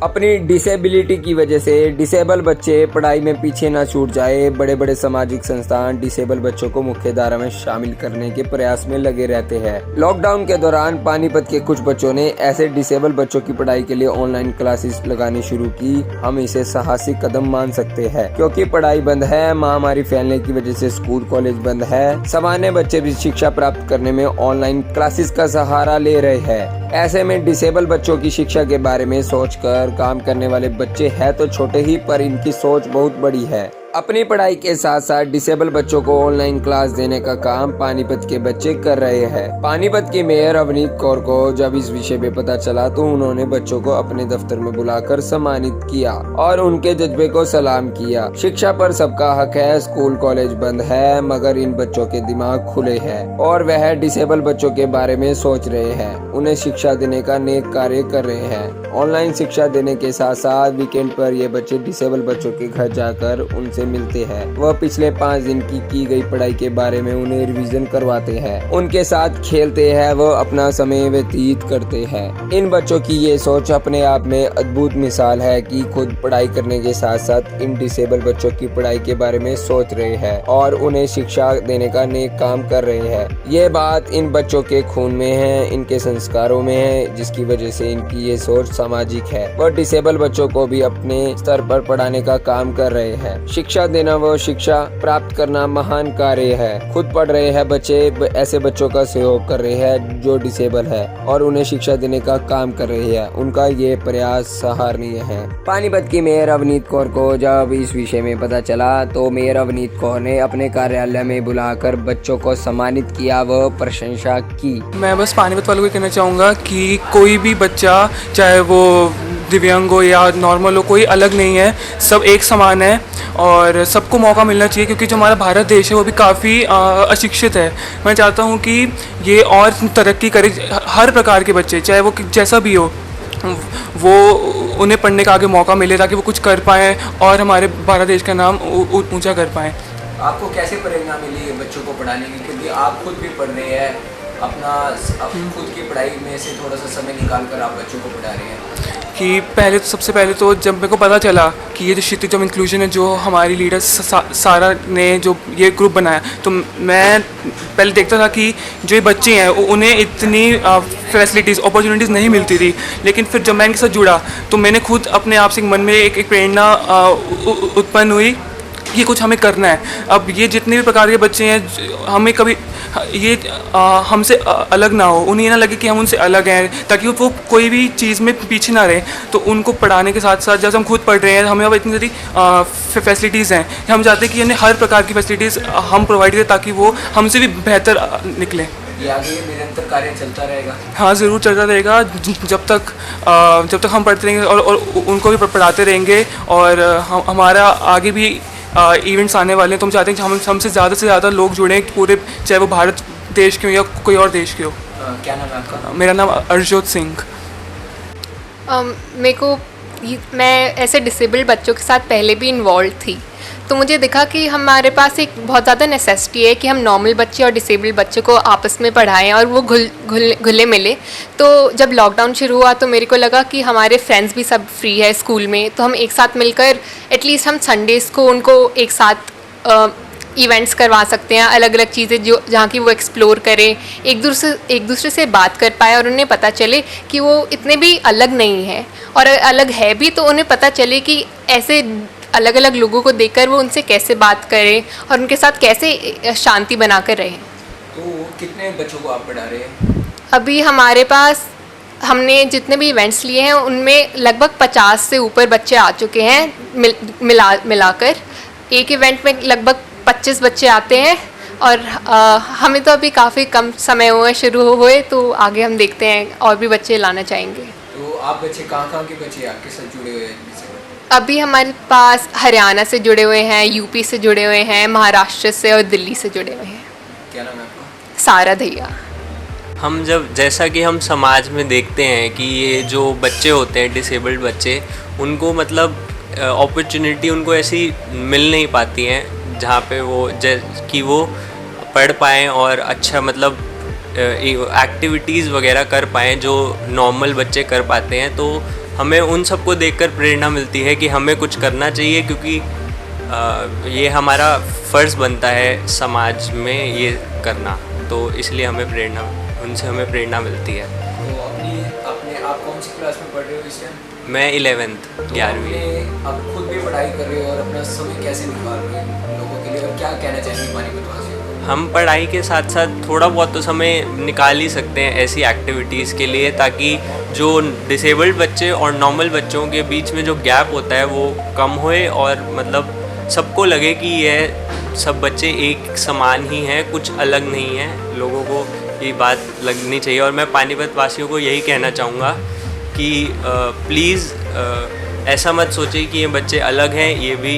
अपनी डिसेबिलिटी की वजह से डिसेबल बच्चे पढ़ाई में पीछे ना छूट जाए, बड़े बड़े सामाजिक संस्थान डिसेबल बच्चों को मुख्य धारा में शामिल करने के प्रयास में लगे रहते हैं। लॉकडाउन के दौरान पानीपत के कुछ बच्चों ने ऐसे डिसेबल बच्चों की पढ़ाई के लिए ऑनलाइन क्लासेस लगानी शुरू की। हम इसे साहसिक कदम मान सकते हैं, क्योंकि पढ़ाई बंद है, महामारी फैलने की वजह से स्कूल कॉलेज बंद है। सामान्य बच्चे भी शिक्षा प्राप्त करने में ऑनलाइन क्लासेस का सहारा ले रहे हैं। ऐसे में डिसेबल बच्चों की शिक्षा के बारे में सोचकर काम करने वाले बच्चे हैं तो छोटे ही, पर इनकी सोच बहुत बड़ी है। अपनी पढ़ाई के साथ साथ डिसेबल बच्चों को ऑनलाइन क्लास देने का काम पानीपत के बच्चे कर रहे हैं। पानीपत की मेयर अवनीत कौर को जब इस विषय में पता चला तो उन्होंने बच्चों को अपने दफ्तर में बुलाकर सम्मानित किया और उनके जज्बे को सलाम किया। शिक्षा पर सबका हक है, स्कूल कॉलेज बंद है, मगर इन बच्चों के दिमाग खुले हैं और वह डिसेबल बच्चों के बारे में सोच रहे हैं। उन्हें शिक्षा देने का नेक कार्य कर रहे हैं। ऑनलाइन शिक्षा देने के साथ साथ वीकेंड पर ये बच्चे डिसेबल बच्चों के घर जाकर उनसे मिलते हैं। वह पिछले 5 दिन की गई पढ़ाई के बारे में उन्हें रिवीजन करवाते हैं, उनके साथ खेलते हैं, वह अपना समय व्यतीत करते हैं। इन बच्चों की ये सोच अपने आप में अद्भुत मिसाल है कि खुद पढ़ाई करने के साथ साथ इन डिसेबल बच्चों की पढ़ाई के बारे में सोच रहे हैं और उन्हें शिक्षा देने का नेक काम कर रहे हैं। ये बात इन बच्चों के खून में है, इनके संस्कारों में है, जिसकी वजह से इनकी ये सोच सामाजिक है। वह डिसेबल बच्चों को भी अपने स्तर पर पढ़ाने का काम कर रहे हैं। शिक्षा देना व शिक्षा प्राप्त करना महान कार्य है। खुद पढ़ रहे हैं बच्चे, ऐसे बच्चों का सहयोग कर रहे हैं जो डिसेबल है और उन्हें शिक्षा देने का काम कर रहे हैं। उनका ये प्रयास सराहनीय है। पानीपत की मेयर अवनीत कौर को जब इस विषय में पता चला तो मेयर अवनीत कौर ने अपने कार्यालय में बुलाकर बच्चों को सम्मानित किया व प्रशंसा की। मैं बस पानीपत वालों को कहना चाहूँगा कि कोई भी बच्चा, चाहे वो दिव्यांग हो या नॉर्मल हो, कोई अलग नहीं है, सब एक समान है और सबको मौका मिलना चाहिए, क्योंकि जो हमारा भारत देश है वो भी काफ़ी अशिक्षित है। मैं चाहता हूँ कि ये और तरक्की करे, हर प्रकार के बच्चे, चाहे वो जैसा भी हो, वो उन्हें पढ़ने का आगे मौका मिले ताकि वो कुछ कर पाएँ और हमारे भारत देश का नाम ऊंचा कर पाएँ। आपको कैसे प्रेरणा मिली बच्चों को पढ़ाने की, क्योंकि आप खुद भी पढ़ रहे हैं, अपना खुद की पढ़ाई में से थोड़ा सा समय निकाल कर आप बच्चों को पढ़ा रहे हैं? कि सबसे पहले तो जब मेरे को पता चला कि ये जो क्षितिज इंक्लूजन है, जो हमारी लीडर सारा ने जो ये ग्रुप बनाया, तो मैं पहले देखता था कि जो ये बच्चे हैं उन्हें इतनी फैसिलिटीज़, अपॉर्चुनिटीज़ नहीं मिलती थी। लेकिन फिर जब मैं इनके साथ जुड़ा तो मैंने खुद अपने आप से मन में एक प्रेरणा उत्पन्न हुई कि कुछ हमें करना है। अब ये जितने भी प्रकार के बच्चे हैं, हमें कभी ये हमसे अलग ना हो, उन्हें ना लगे कि हम उनसे अलग हैं, ताकि वो कोई भी चीज़ में पीछे ना रहे। तो उनको पढ़ाने के साथ साथ जब हम खुद पढ़ रहे हैं, हमें अब इतनी सारी फैसिलिटीज़ हैं, हम चाहते हैं कि उन्हें हर प्रकार की फैसिलिटीज़ हम प्रोवाइड करें ताकि वो हमसे भी बेहतर निकले। ये आगे निरंतर कार्य चलता रहेगा? हाँ, ज़रूर चलता रहेगा, जब तक हम पढ़ते रहेंगे और उनको भी पढ़ाते रहेंगे। और हमारा आगे भी इवेंट्स आने वाले हैं, तो हम चाहते हैं कि हमसे ज़्यादा से ज़्यादा लोग जुड़ें पूरे, चाहे वो भारत देश के हो या कोई और देश के हो। क्या नाम है आपका? मेरा नाम अर्शोत सिंह। मैं ऐसे डिसेबल्ड बच्चों के साथ पहले भी इन्वॉल्व थी, तो मुझे दिखा कि हमारे पास एक बहुत ज़्यादा नेसेसिटी है कि हम नॉर्मल बच्चे और डिसेबल्ड बच्चे को आपस में पढ़ाएं और वो घुले मिले। तो जब लॉकडाउन शुरू हुआ तो मेरे को लगा कि हमारे फ्रेंड्स भी सब फ्री है स्कूल में, तो हम एक साथ मिलकर एटलीस्ट हम संडेज़ को उनको एक साथ इवेंट्स करवा सकते हैं, अलग अलग चीज़ें जो जहाँ की वो एक्सप्लोर करें, एक दूसरे से बात कर पाए और उन्हें पता चले कि वो इतने भी अलग नहीं है, और अलग है भी तो उन्हें पता चले कि ऐसे अलग अलग लोगों को देखकर वो उनसे कैसे बात करें और उनके साथ कैसे शांति बनाकर रहें। तो कितने बच्चों को आप पढ़ा रहे हैं? अभी हमारे पास हमने जितने भी इवेंट्स लिए हैं उनमें लगभग 50 से ऊपर बच्चे आ चुके हैं मिलाकर। एक इवेंट में लगभग 25 बच्चे आते हैं और हमें तो अभी काफ़ी कम समय हुए शुरू हुए, तो आगे हम देखते हैं और भी बच्चे लाना चाहेंगे। तो आप बच्चे कहाँ के बच्चे आपके साथ जुड़े हुए हैं? अभी हमारे पास हरियाणा से जुड़े हुए हैं, यूपी से जुड़े हुए हैं, महाराष्ट्र से और दिल्ली से जुड़े हुए हैं। क्या नाम है आपका? सारा धैया। हम जैसा कि हम समाज में देखते हैं कि ये जो बच्चे होते हैं डिसेबल्ड बच्चे, उनको मतलब अपॉर्चुनिटी उनको ऐसी मिल नहीं पाती हैं जहाँ पे वो पढ़ पाएँ और अच्छा मतलब एक्टिविटीज़ वगैरह कर पाएँ जो नॉर्मल बच्चे कर पाते हैं। तो हमें उन सबको देखकर प्रेरणा मिलती है कि हमें कुछ करना चाहिए, क्योंकि ये हमारा फ़र्ज़ बनता है समाज में ये करना। तो इसलिए उनसे हमें प्रेरणा मिलती है। तो अपने आप कौन सी क्लास में पढ़ रहे हो इस टाइम? मैं 11th 11वीं। आप खुद भी पढ़ाई कर रहे हो और अपना समय कैसे निकाल रहे हो लोगों के लिए, और क्या कहना चाहेंगे पानीपत वासियों को? हम पढ़ाई के साथ साथ थोड़ा बहुत तो समय निकाल ही सकते हैं ऐसी एक्टिविटीज़ के लिए, ताकि जो डिसेबल्ड बच्चे और नॉर्मल बच्चों के बीच में जो गैप होता है वो कम होए, और मतलब सबको लगे कि ये सब बच्चे एक समान ही हैं, कुछ अलग नहीं हैं। लोगों को ये बात लगनी चाहिए। और मैं पानीपत वासियों को यही कहना चाहूँगा कि प्लीज़ ऐसा मत सोचिए कि ये बच्चे अलग हैं, ये भी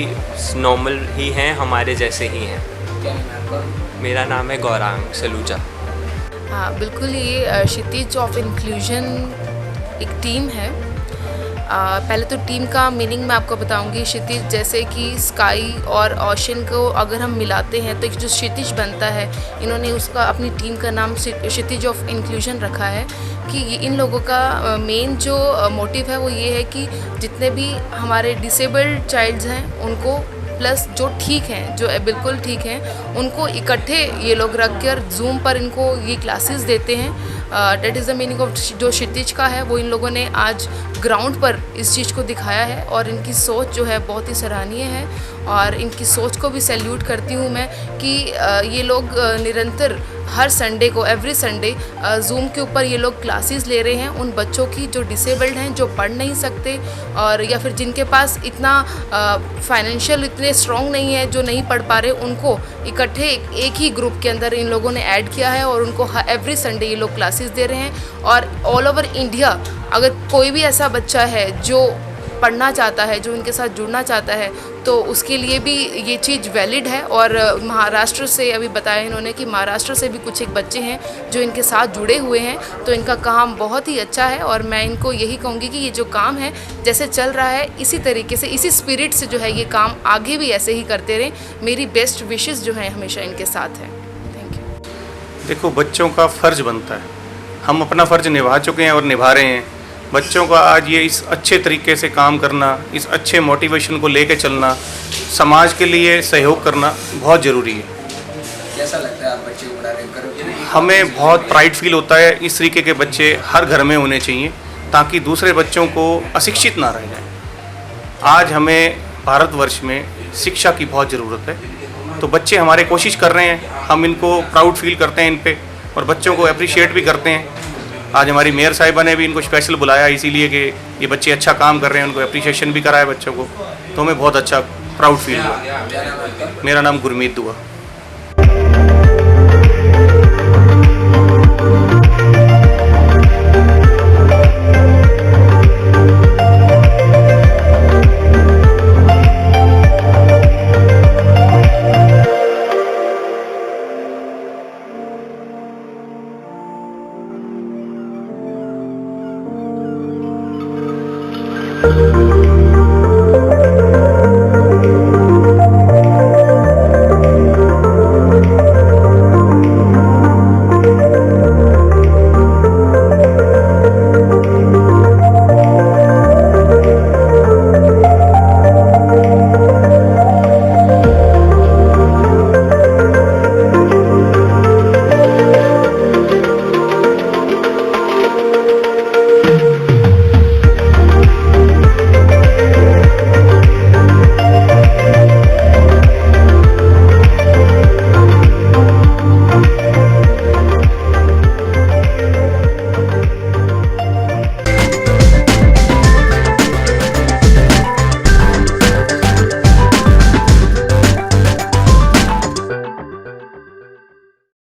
नॉर्मल ही हैं, हमारे जैसे ही हैं। क्या नाम है आपका? मेरा नाम है गौरांग सलूजा। हाँ बिल्कुल, ये क्षितिज ऑफ इंक्लूजन एक टीम है। पहले तो टीम का मीनिंग मैं आपको बताऊंगी। क्षितिज जैसे कि स्काई और ओशन को अगर हम मिलाते हैं तो एक जो क्षितिज बनता है, इन्होंने उसका अपनी टीम का नाम क्षितिज ऑफ इंक्लूजन रखा है। कि इन लोगों का मेन जो मोटिव है वो ये है कि जितने भी हमारे डिसेबल्ड चाइल्ड्स हैं उनको, प्लस जो ठीक हैं, जो बिल्कुल ठीक हैं, उनको इकट्ठे ये लोग रख कर जूम पर इनको ये क्लासेस देते हैं। That is the meaning of जो क्षितिज का है वो इन लोगों ने आज ग्राउंड पर इस चीज़ को दिखाया है, और इनकी सोच जो है बहुत ही सराहनीय है। और इनकी सोच को भी सैल्यूट करती हूँ मैं कि ये लोग निरंतर हर संडे को, एवरी संडे जूम के ऊपर ये लोग क्लासेस ले रहे हैं उन बच्चों की जो डिसेबल्ड हैं, जो पढ़ नहीं सकते, और या फिर जिनके पास इतना फाइनेंशियल इतने स्ट्रॉन्ग नहीं है, जो नहीं पढ़ पा रहे, उनको इकट्ठे एक ही ग्रुप के अंदर इन लोगों ने ऐड किया है, और उनको एवरी संडे ये लोग क्लासेस दे रहे हैं। और ऑल ओवर इंडिया अगर कोई भी ऐसा बच्चा है जो पढ़ना चाहता है, जो इनके साथ जुड़ना चाहता है, तो उसके लिए भी ये चीज़ वैलिड है। और महाराष्ट्र से अभी बताया इन्होंने कि महाराष्ट्र से भी कुछ एक बच्चे हैं जो इनके साथ जुड़े हुए हैं, तो इनका काम बहुत ही अच्छा है। और मैं इनको यही कहूँगी कि ये जो काम है जैसे चल रहा है, इसी तरीके से, इसी स्पिरिट से जो है ये काम आगे भी ऐसे ही करते रहें। मेरी बेस्ट विशेज़ जो है हमेशा इनके साथ हैं। Thank you. देखो, बच्चों का फ़र्ज़ बनता है, हम अपना फ़र्ज़ निभा चुके हैं और निभा रहे हैं। बच्चों का आज ये इस अच्छे तरीके से काम करना, इस अच्छे मोटिवेशन को लेके चलना, समाज के लिए सहयोग करना बहुत ज़रूरी है। कैसा लगता है आप बच्चे को पढ़ा रहे हो? हमें बहुत प्राइड फील होता है। इस तरीके के बच्चे हर घर में होने चाहिए ताकि दूसरे बच्चों को अशिक्षित ना रह जाए। आज हमें भारतवर्ष में शिक्षा की बहुत ज़रूरत है, तो बच्चे हमारे कोशिश कर रहे हैं, हम इनको प्राउड फील करते हैं इन पे, और बच्चों को अप्रिशिएट भी करते हैं। आज हमारी मेयर साहिबा ने भी इनको स्पेशल बुलाया इसीलिए कि ये बच्चे अच्छा काम कर रहे हैं, उनको अप्रिशिएशन भी कराया बच्चों को, तो हमें बहुत अच्छा प्राउड फील हुआ। मेरा नाम गुरमीत दुआ।